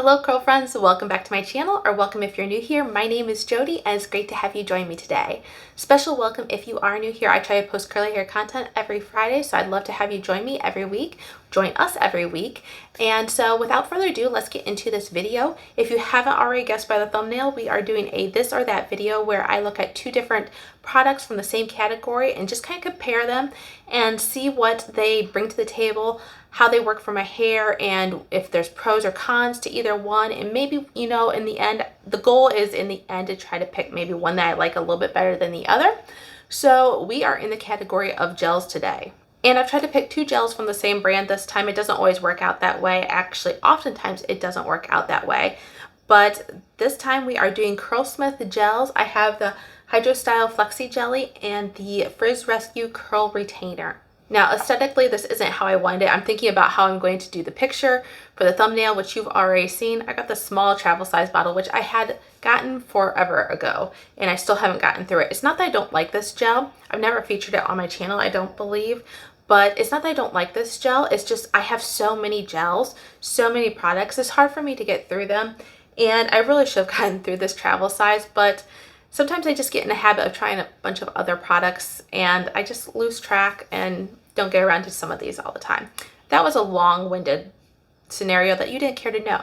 Hello curl friends, welcome back to my channel, or welcome if you're new here. My name is Jody and it's great to have you join me today. Special welcome if you are new here. I try to post curly hair content every Friday, so I'd love to have you join me every week. Join us every week. And so without further ado, let's get into this video. If you haven't already guessed by the thumbnail, we are doing a this or that video where I look at two different products from the same category and just kind of compare them and see what they bring to the table, how they work for my hair, and if there's pros or cons to either one. And maybe, you know, in the end, the goal is in the end to try to pick maybe one that I like a little bit better than the other. So we are in the category of gels today. And I've tried to pick two gels from the same brand this time. It doesn't always work out that way. Actually, oftentimes it doesn't work out that way. But this time we are doing Curlsmith gels. I have the Hydro Style Flexi Jelly and the Frizz Rescue Curl Retainer. Now, aesthetically, this isn't how I wanted it. I'm thinking about how I'm going to do the picture for the thumbnail, which you've already seen. I got the small travel size bottle, which I had gotten forever ago, and I still haven't gotten through it. It's not that I don't like this gel. I've never featured it on my channel, I don't believe. But it's not that I don't like this gel. It's just I have so many gels, so many products. It's hard for me to get through them. And I really should have gotten through this travel size, but sometimes I just get in the habit of trying a bunch of other products and I just lose track and don't get around to some of these all the time. That was a long-winded scenario that you didn't care to know.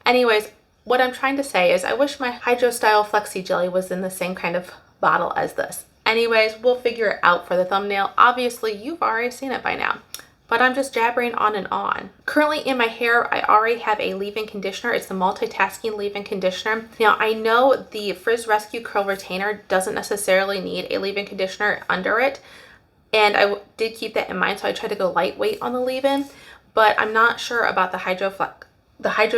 Anyways, what I'm trying to say is I wish my Hydro Style Flexi Jelly was in the same kind of bottle as this. Anyways, we'll figure it out for the thumbnail. Obviously, you've already seen it by now, but I'm just jabbering on and on. Currently in my hair, I already have a leave-in conditioner. It's the multitasking leave-in conditioner. Now, I know the Frizz Rescue Curl Retainer doesn't necessarily need a leave-in conditioner under it, and I did keep that in mind, so I tried to go lightweight on the leave-in, but I'm not sure about the Hydro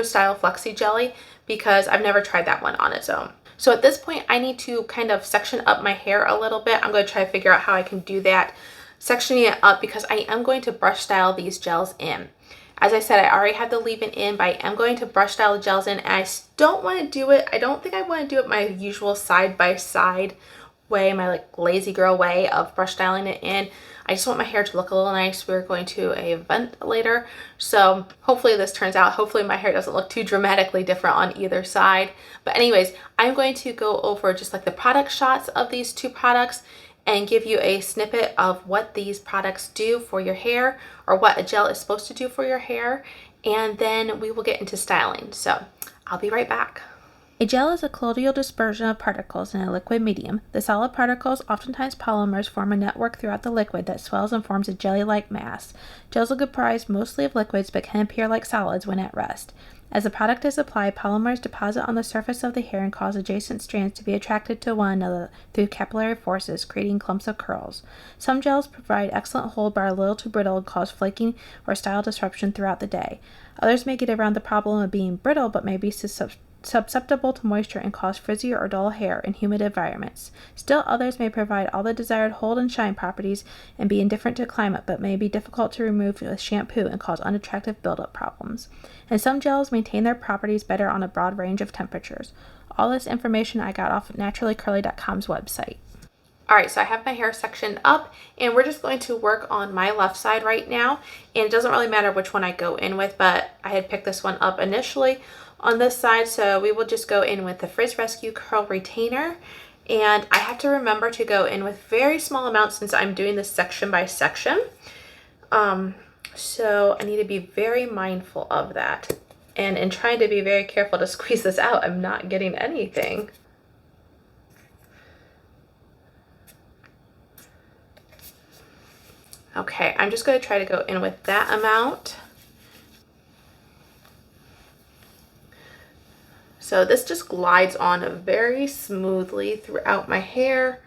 Style Flexi Jelly because I've never tried that one on its own. So at this point, I need to kind of section up my hair a little bit. I'm going to try to figure out how I can do that, sectioning it up, because I am going to brush style these gels in. As I said, I already have the leave-in in, but I am going to brush style the gels in, and I don't want to do it. I don't think I want to do it my usual side-by-side way, my like lazy girl way of brush styling it in. I just want my hair to look a little nice. We're going to an event later, so hopefully this turns out. Hopefully my hair doesn't look too dramatically different on either side. But anyways, I'm going to go over just like the product shots of these two products and give you a snippet of what these products do for your hair, or what a gel is supposed to do for your hair, and then we will get into styling. So I'll be right back. A gel is a colloidal dispersion of particles in a liquid medium. The solid particles, oftentimes polymers, form a network throughout the liquid that swells and forms a jelly-like mass. Gels are comprised mostly of liquids but can appear like solids when at rest. As the product is applied, polymers deposit on the surface of the hair and cause adjacent strands to be attracted to one another through capillary forces, creating clumps of curls. Some gels provide excellent hold but are a little too brittle and cause flaking or style disruption throughout the day. Others may get around the problem of being brittle but may be susceptible to moisture and cause frizzy or dull hair in humid environments. Still, others may provide all the desired hold and shine properties and be indifferent to climate, but may be difficult to remove with shampoo and cause unattractive buildup problems. And some gels maintain their properties better on a broad range of temperatures. All this information I got off naturallycurly.com's website. Alright, so I have my hair sectioned up, and we're just going to work on my left side right now. And it doesn't really matter which one I go in with, but I had picked this one up initially on this side, so we will just go in with the Frizz Rescue Curl Retainer. And I have to remember to go in with very small amounts since I'm doing this section by section. So I need to be very mindful of that. And in trying to be very careful to squeeze this out, I'm not getting anything. Okay, I'm just going to try to go in with that amount. So this just glides on very smoothly throughout my hair,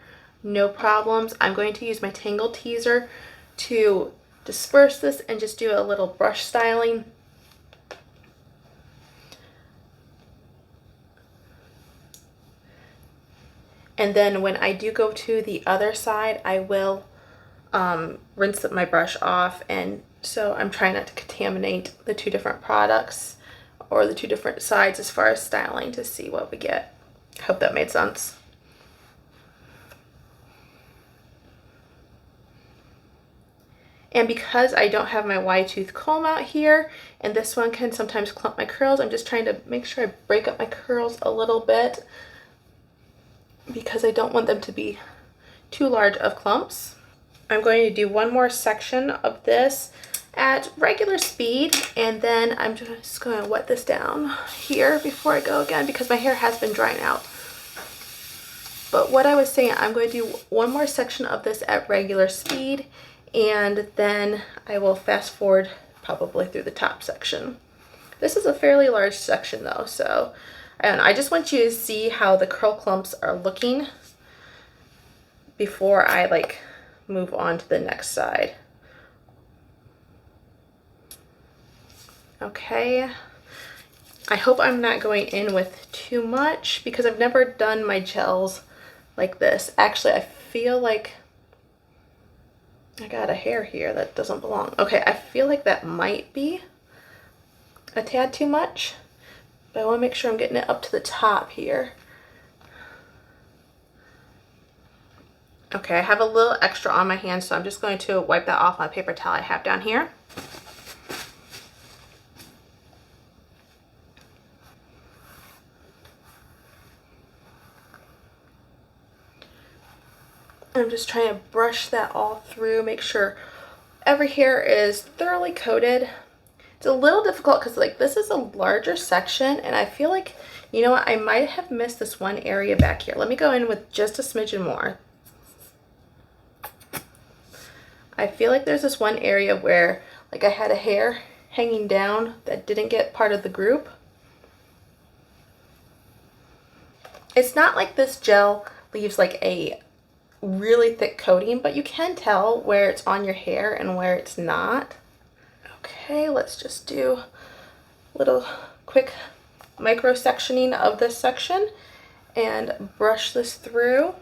no problems. I'm going to use my Tangle Teaser to disperse this and just do a little brush styling. And then when I do go to the other side, I will rinse my brush off, and so I'm trying not to contaminate the two different products or the two different sides as far as styling to see what we get. I hope that made sense. And because I don't have my wide tooth comb out here, and this one can sometimes clump my curls, I'm just trying to make sure I break up my curls a little bit because I don't want them to be too large of clumps. I'm going to do one more section of this at regular speed, and then I'm just going to wet this down here before I go again because my hair has been drying out. But what I was saying, I'm going to do one more section of this at regular speed, and then I will fast forward probably through the top section. This is a fairly large section though, so I don't know. I just want you to see how the curl clumps are looking before I like move on to the next side. Okay, I hope I'm not going in with too much because I've never done my gels like this. Actually, I feel like I got a hair here that doesn't belong. Okay, I feel like that might be a tad too much, but I want to make sure I'm getting it up to the top here. Okay, I have a little extra on my hand, so I'm just going to wipe that off my paper towel I have down here. I'm just trying to brush that all through, make sure every hair is thoroughly coated. It's a little difficult because like this is a larger section, and I feel like, you know what, I might have missed this one area back here. Let me go in with just a smidgen more. I feel like there's this one area where like I had a hair hanging down that didn't get part of the group. It's not like this gel leaves like a really thick coating, but you can tell where it's on your hair and where it's not. Okay, let's just do a little quick micro sectioning of this section and brush this through.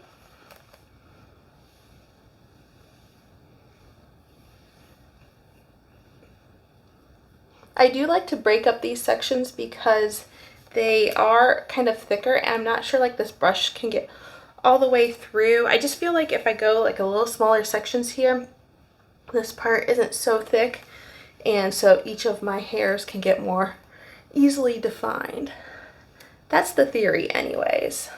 I do like to break up these sections because they are kind of thicker, and I'm not sure like this brush can get all the way through. I just feel like if I go like a little smaller sections here, this part isn't so thick, and so each of my hairs can get more easily defined. That's the theory anyways.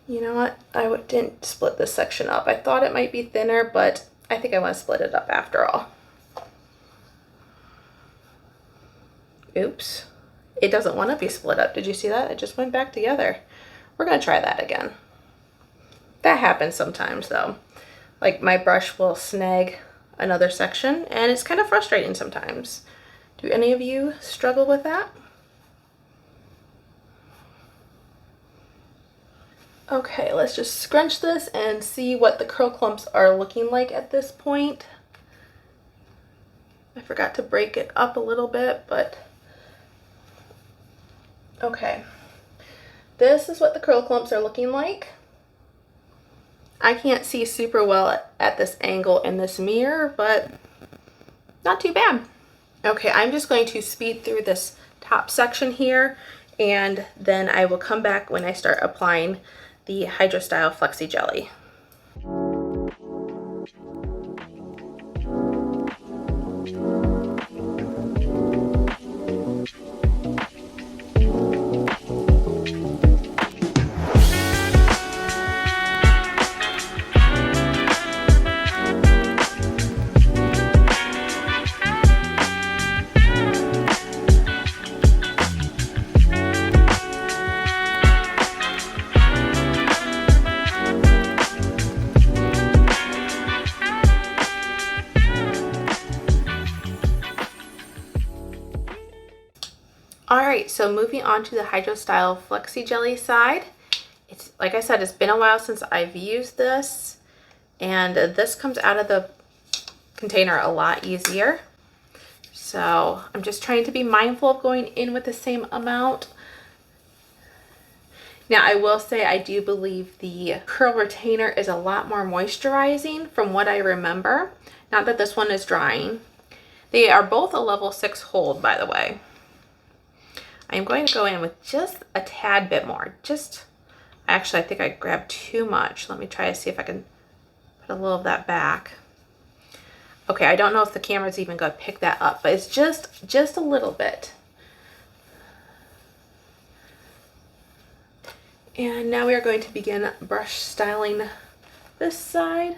You know what, I didn't split this section up. I thought it might be thinner, but I think I want to split it up after all. Oops. It doesn't want to be split up. Did you see that? It just went back together. We're going to try that again. That happens sometimes though. Like my brush will snag another section, and it's kind of frustrating sometimes. Do any of you struggle with that? Okay, let's just scrunch this and see what the curl clumps are looking like at this point. I forgot to break it up a little bit, but okay, this is what the curl clumps are looking like. I can't see super well at this angle in this mirror, but not too bad. Okay, I'm just going to speed through this top section here, and then I will come back when I start applying the Hydro Style Flexi Jelly. Alright, so moving on to the Hydro Style Flexi Jelly side. It's like I said, it's been a while since I've used this, and this comes out of the container a lot easier. So I'm just trying to be mindful of going in with the same amount. Now I will say I do believe the curl retainer is a lot more moisturizing from what I remember. Not that this one is drying. They are both a level 6 hold, by the way. I'm going to go in with just a tad bit more. Actually, I think I grabbed too much. Let me try to see if I can Put a little of that back. Okay, I don't know if the camera's even going to pick that up, but it's just a little bit. And now we are going to begin brush styling this side.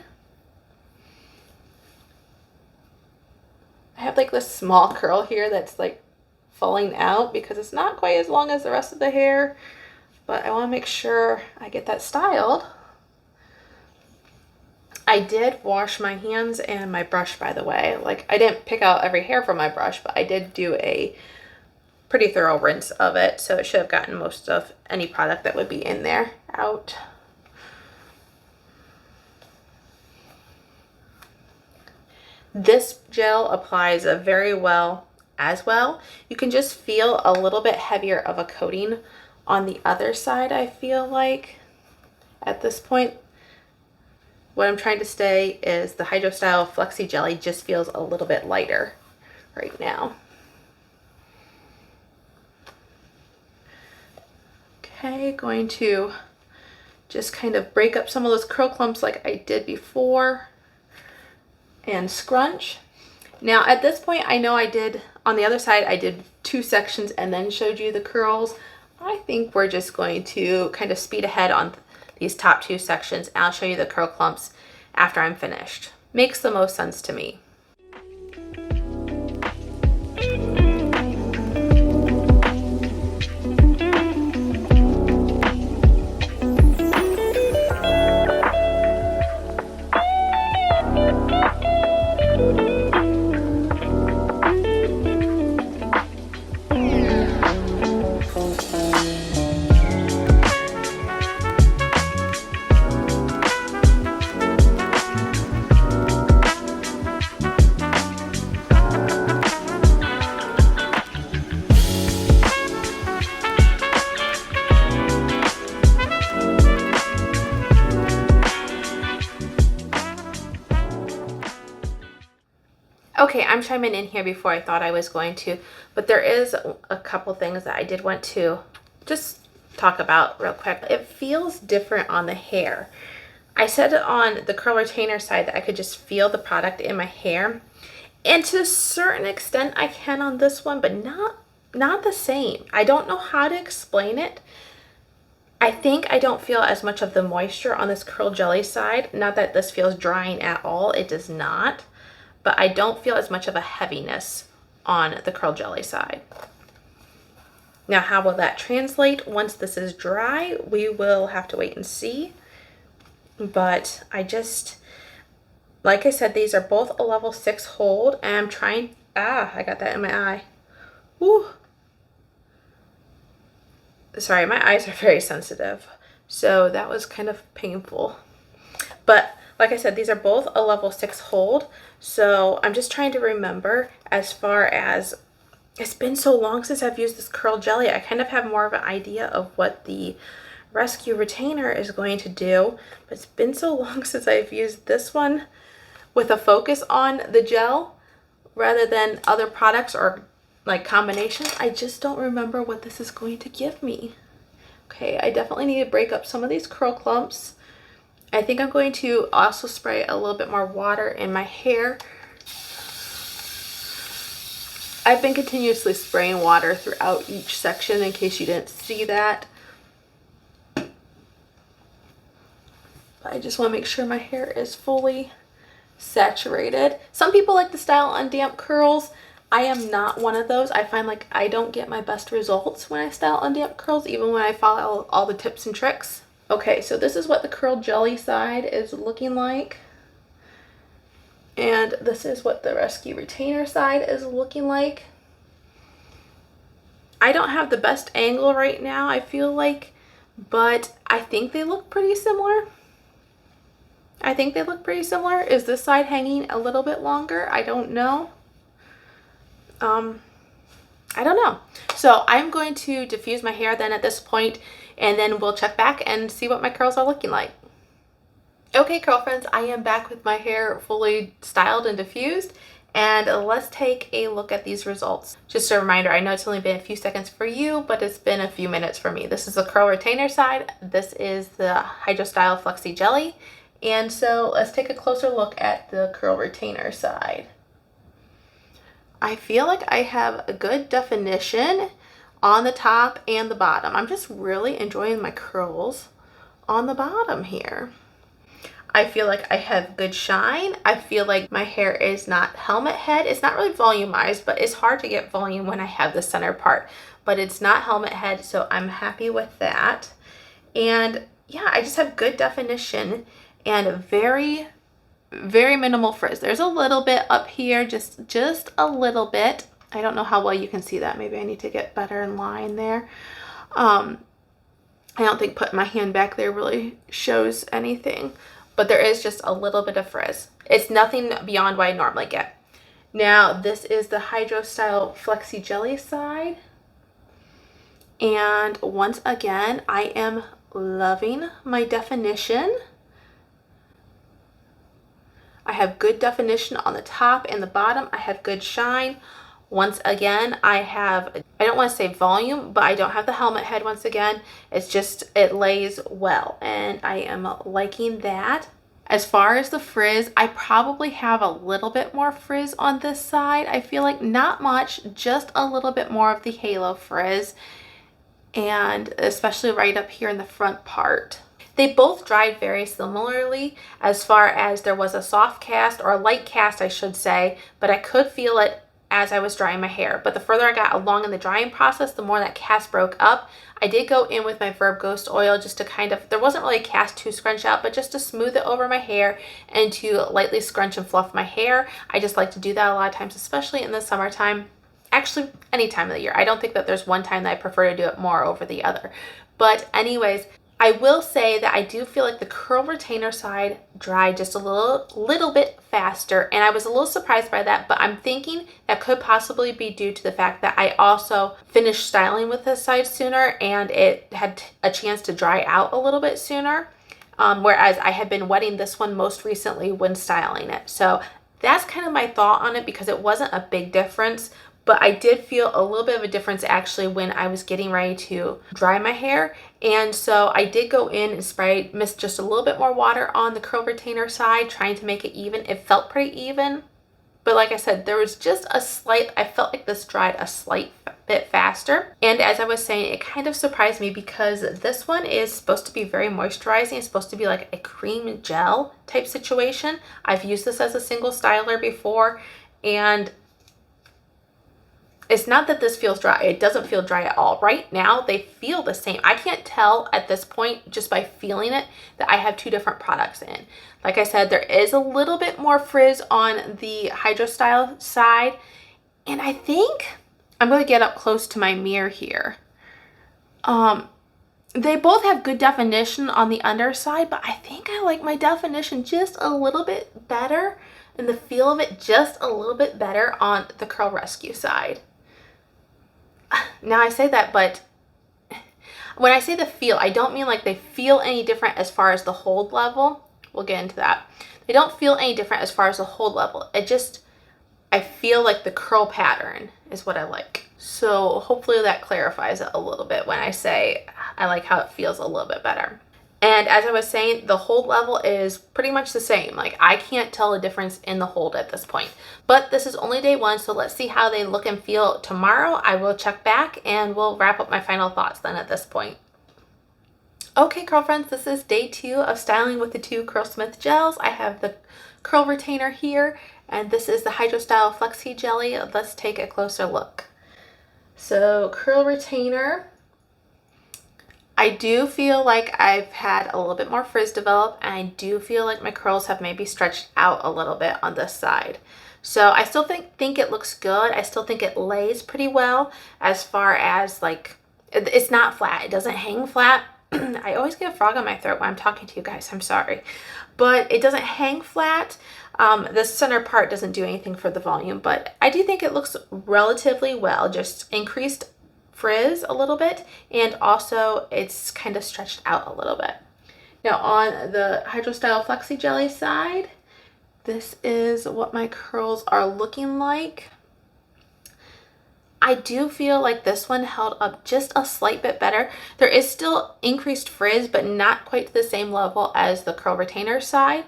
I have like this small curl here that's like falling out because it's not quite as long as the rest of the hair, but I want to make sure I get that styled. I did wash my hands and my brush, by the way. Like, I didn't pick out every hair from my brush, but I did do a pretty thorough rinse of it, so it should have gotten most of any product that would be in there out. This gel applies very well as well. You can just feel a little bit heavier of a coating on the other side, I feel like, at this point. What I'm trying to say is the Hydro Style Flexi Jelly just feels a little bit lighter right now. Okay, going to just kind of break up some of those curl clumps like I did before and scrunch. Now at this point, I know I did, on the other side, I did 2 sections and then showed you the curls. I think we're just going to kind of speed ahead on these top 2 sections, and I'll show you the curl clumps after I'm finished. Makes the most sense to me. Okay, I'm chiming in here before I thought I was going to, but there is a couple things that I did want to just talk about real quick. It feels different on the hair. I said on the curl retainer side that I could just feel the product in my hair, and to a certain extent I can on this one, but not the same. I don't know how to explain it. I think I don't feel as much of the moisture on this curl jelly side. Not that this feels drying at all, it does not. But I don't feel as much of a heaviness on the curl jelly side. Now, how will that translate once this is dry? We will have to wait and see. But I just, like I said, these are both a level 6 hold, and I'm trying, I got that in my eye. Woo. Sorry, my eyes are very sensitive, so that was kind of painful. But like I said, these are both a level 6 hold, so I'm just trying to remember, as far as, it's been so long since I've used this curl jelly, I kind of have more of an idea of what the Rescue Retainer is going to do, but it's been so long since I've used this one with a focus on the gel rather than other products or like combinations. I just don't remember what this is going to give me. Okay, I definitely need to break up some of these curl clumps. I think I'm going to also spray a little bit more water in my hair. I've been continuously spraying water throughout each section in case you didn't see that. But I just want to make sure my hair is fully saturated. Some people like to style on damp curls. I am not one of those. I find like I don't get my best results when I style on damp curls, even when I follow all the tips and tricks. Okay, so this is what the curl jelly side is looking like. And this is what the Rescue Retainer side is looking like. I don't have the best angle right now, I feel like, but I think they look pretty similar. I think they look pretty similar. Is this side hanging a little bit longer? I don't know. I don't know. So I'm going to diffuse my hair then at this point, and then we'll check back and see what my curls are looking like. Okay, curl friends, I am back with my hair fully styled and diffused, and let's take a look at these results. Just a reminder, I know it's only been a few seconds for you, but it's been a few minutes for me. This is the curl retainer side. This is the Hydro Style Flexi Jelly, And so let's take a closer look at the curl retainer side. I feel like I have a good definition on the top and the bottom. I'm just really enjoying my curls on the bottom here. I feel like I have good shine. I feel like my hair is not helmet head. It's not really volumized, but it's hard to get volume when I have the center part. But it's not helmet head, so I'm happy with that. And yeah, I just have good definition and very, very minimal frizz. There's a little bit up here, just a little bit. I don't know how well you can see that. Maybe I need to get better in line there. I don't think putting my hand back there really shows anything, but there is just a little bit of frizz. It's nothing beyond what I normally get. Now, this is the Hydro Style Flexi Jelly side. And once again, I am loving my definition. I have good definition on the top and the bottom. I have good shine. Once again, I don't want to say volume, but I don't have the helmet head once again. It's just, it lays well, and I am liking that. As far as the frizz, I probably have a little bit more frizz on this side. I feel like not much, just a little bit more of the halo frizz, and especially right up here in the front part. They both dried very similarly as far as there was a soft cast, or a light cast I should say, but I could feel it as I was drying my hair. But the further I got along in the drying process, the more that cast broke up. I did go in with my Verb Ghost oil just to kind of, there wasn't really a cast to scrunch out, but just to smooth it over my hair and to lightly scrunch and fluff my hair. I just like to do that a lot of times, especially in the summertime. Actually, any time of the year. I don't think that there's one time that I prefer to do it more over the other. But anyways, I will say that I do feel like the curl retainer side dried just a little bit faster, and I was a little surprised by that, but I'm thinking that could possibly be due to the fact that I also finished styling with this side sooner and it had a chance to dry out a little bit sooner, whereas I had been wetting this one most recently when styling it. So that's kind of my thought on it, because it wasn't a big difference. But I did feel a little bit of a difference actually when I was getting ready to dry my hair. And so I did go in and mist just a little bit more water on the curl retainer side, trying to make it even. It felt pretty even. But like I said, there was just I felt like this dried a slight bit faster. And as I was saying, it kind of surprised me because this one is supposed to be very moisturizing. It's supposed to be like a cream gel type situation. I've used this as a single styler before, and it's not that this feels dry. It doesn't feel dry at all. Right now, they feel the same. I can't tell at this point, just by feeling it, that I have two different products in. Like I said, there is a little bit more frizz on the Hydro Style side. And I think, I'm going to get up close to my mirror here. They both have good definition on the underside, but I think I like my definition just a little bit better, and the feel of it just a little bit better on the Curl Rescue side. Now I say that, but when I say the feel, I don't mean like they feel any different as far as the hold level. We'll get into that. They don't feel any different as far as the hold level. I feel like the curl pattern is what I like. So hopefully that clarifies it a little bit when I say I like how it feels a little bit better. And as I was saying, the hold level is pretty much the same. Like, I can't tell a difference in the hold at this point. But this is only day one, so let's see how they look and feel tomorrow. I will check back and we'll wrap up my final thoughts then at this point. Okay, curl friends, this is day 2 of styling with the 2 Curlsmith gels. I have the curl retainer here, and this is the Hydro Style Flexi Jelly. Let's take a closer look. So, curl retainer. I do feel like I've had a little bit more frizz develop, and I do feel like my curls have maybe stretched out a little bit on this side. So I still think it looks good. I still think it lays pretty well as far as like, it's not flat. It doesn't hang flat. I always get a frog on my throat when I'm talking to you guys. I'm sorry. But it doesn't hang flat. The center part doesn't do anything for the volume, but I do think it looks relatively well, just increased frizz a little bit, and also it's kind of stretched out a little bit. Now on the Hydro Style Flexi Jelly side, this is what my curls are looking like. I do feel like this one held up just a slight bit better. There is still increased frizz, but not quite to the same level as the curl retainer side.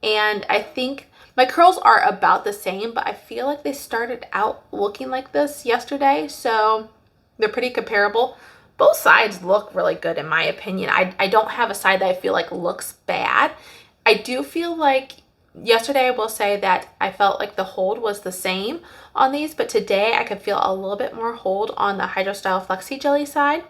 And I think my curls are about the same, but I feel like they started out looking like this yesterday, so they're pretty comparable. Both sides look really good in my opinion. I don't have a side that I feel like looks bad. I do feel like yesterday I will say that I felt like the hold was the same on these, but today I could feel a little bit more hold on the Hydrostyle Flexi Jelly side.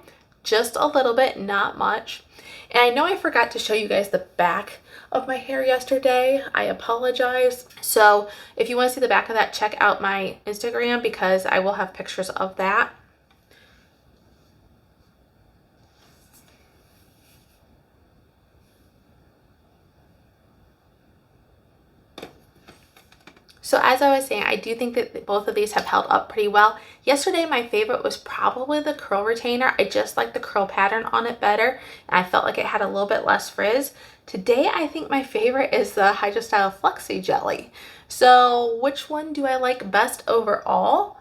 Just a little bit, not much. And I know I forgot to show you guys the back of my hair yesterday. I apologize. So if you want to see the back of that, check out my Instagram because I will have pictures of that. So as I was saying, I do think that both of these have held up pretty well. Yesterday, my favorite was probably the curl retainer. I just like the curl pattern on it better, and I felt like it had a little bit less frizz. Today, I think my favorite is the Hydrostyle Flexi Jelly. So which one do I like best overall?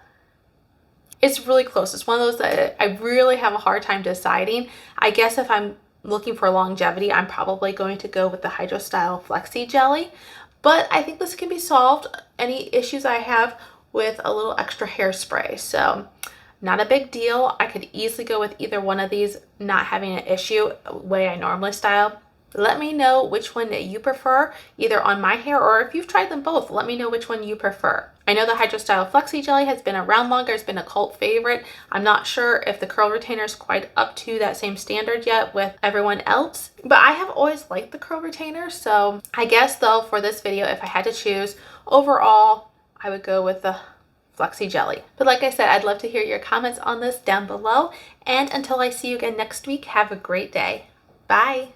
It's really close. It's one of those that I really have a hard time deciding. I guess if I'm looking for longevity, I'm probably going to go with the Hydrostyle Flexi Jelly. But I think this can be solved, any issues I have, with a little extra hairspray. So not a big deal. I could easily go with either one of these, not having an issue the way I normally style. Let me know which one that you prefer, either on my hair or if you've tried them both, let me know which one you prefer. I know the Hydrostyle Flexi Jelly has been around longer. It's been a cult favorite. I'm not sure if the curl retainer is quite up to that same standard yet with everyone else, but I have always liked the curl retainer. So I guess though for this video, if I had to choose, overall, I would go with the Flexi Jelly. But like I said, I'd love to hear your comments on this down below. And until I see you again next week, have a great day. Bye.